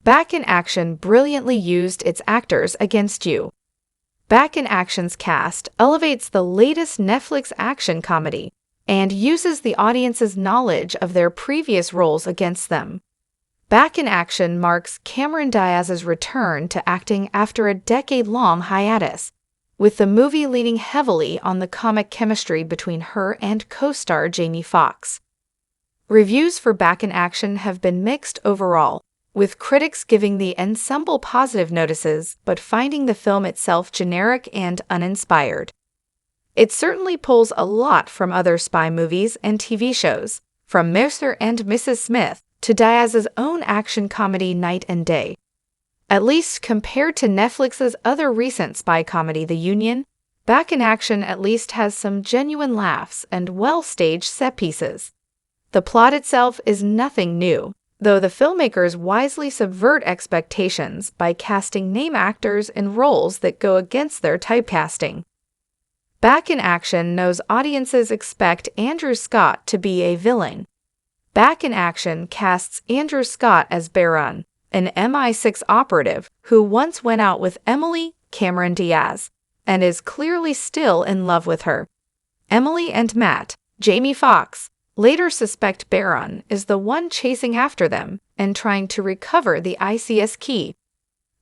Back in Action brilliantly used its actors against you. Back in Action's cast elevates the latest Netflix action comedy and uses the audience's knowledge of their previous roles against them. Back in Action marks Cameron Diaz's return to acting after a decade-long hiatus, with the movie leaning heavily on the comic chemistry between her and co-star Jamie Foxx. Reviews for Back in Action have been mixed overall, with critics giving the ensemble positive notices but finding the film itself generic and uninspired. It certainly pulls a lot from other spy movies and TV shows, from Mr. and Mrs. Smith to Diaz's own action comedy Night and Day. At least compared to Netflix's other recent spy comedy The Union, Back in Action at least has some genuine laughs and well-staged set pieces. The plot itself is nothing new, though the filmmakers wisely subvert expectations by casting name actors in roles that go against their typecasting. Back in Action knows audiences expect Andrew Scott to be a villain. Back in Action casts Andrew Scott as Baron, an MI6 operative who once went out with Emily, Cameron Diaz, and is clearly still in love with her. Emily and Matt, Jamie Foxx, later suspect Baron is the one chasing after them and trying to recover the ICS key.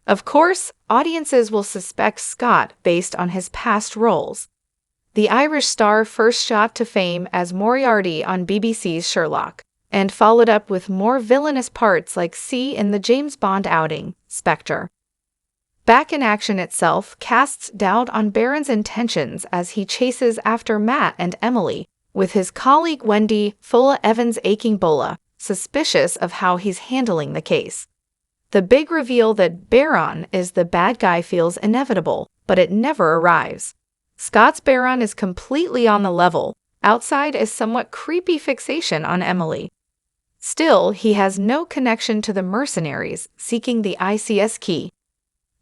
Of course, audiences will suspect Scott based on his past roles. The Irish star first shot to fame as Moriarty on BBC's Sherlock, and followed up with more villainous parts like C in the James Bond outing, Spectre. Back in Action itself casts doubt on Baron's intentions as he chases after Matt and Emily, with his colleague Wendy Fola Evans-Akingbola suspicious of how he's handling the case. The big reveal that Baron is the bad guy feels inevitable, but it never arrives. Scott's Baron is completely on the level, outside a somewhat creepy fixation on Emily. Still, he has no connection to the mercenaries seeking the ICS key.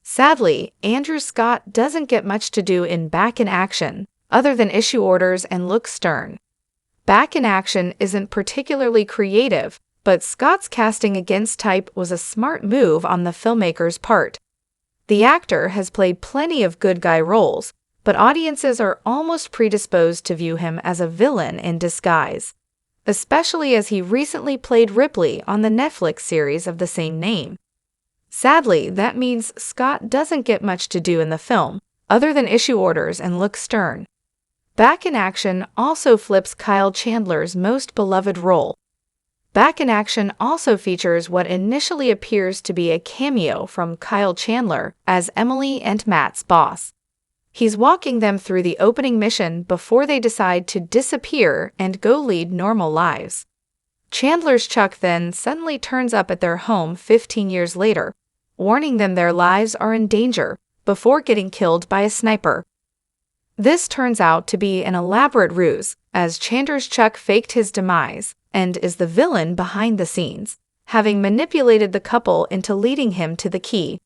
Sadly, Andrew Scott doesn't get much to do in Back in Action, other than issue orders and look stern. Back in Action isn't particularly creative, but Scott's casting against type was a smart move on the filmmaker's part. The actor has played plenty of good guy roles, but audiences are almost predisposed to view him as a villain in disguise, especially as he recently played Ripley on the Netflix series of the same name. Sadly, that means Scott doesn't get much to do in the film, other than issue orders and look stern. Back in Action also flips Kyle Chandler's most beloved role. Back in Action also features what initially appears to be a cameo from Kyle Chandler as Emily and Matt's boss. He's walking them through the opening mission before they decide to disappear and go lead normal lives. Chandler's Chuck then suddenly turns up at their home 15 years later, warning them their lives are in danger before getting killed by a sniper. This turns out to be an elaborate ruse, as Chandler's Chuck faked his demise and is the villain behind the scenes, having manipulated the couple into leading him to the key.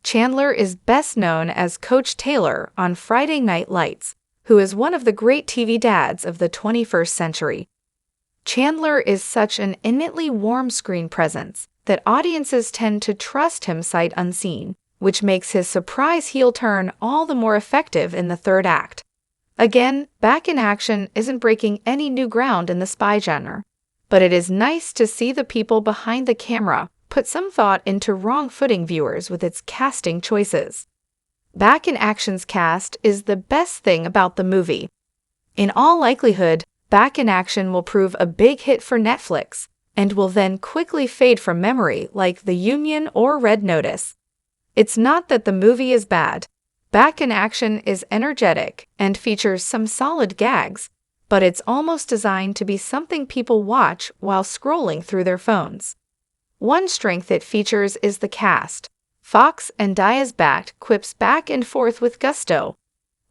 Chandler is best known as Coach Taylor on Friday Night Lights, who is one of the great TV dads of the 21st century. Chandler is such an innately warm screen presence that audiences tend to trust him sight unseen, which makes his surprise heel turn all the more effective in the third act. Again, Back in Action isn't breaking any new ground in the spy genre, but it is nice to see the people behind the camera put some thought into wrong-footing viewers with its casting choices. Back in Action's cast is the best thing about the movie. In all likelihood, Back in Action will prove a big hit for Netflix, and will then quickly fade from memory like The Union or Red Notice. It's not that the movie is bad. Back in Action is energetic and features some solid gags, but it's almost designed to be something people watch while scrolling through their phones. One strength it features is the cast. Fox and Diaz-Bat quips back and forth with gusto,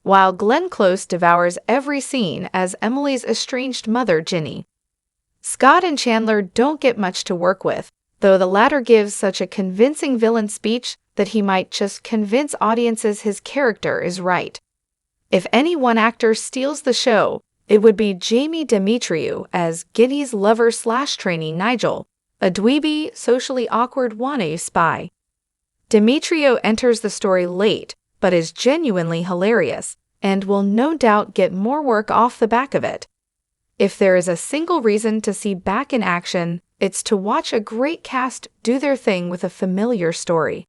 while Glenn Close devours every scene as Emily's estranged mother, Ginny. Scott and Chandler don't get much to work with, though the latter gives such a convincing villain speech that he might just convince audiences his character is right. If any one actor steals the show, it would be Jamie Demetriou as Ginny's lover/trainee Nigel, a dweeby, socially awkward wannabe spy. Demetrio enters the story late, but is genuinely hilarious, and will no doubt get more work off the back of it. If there is a single reason to see Back in Action, it's to watch a great cast do their thing with a familiar story.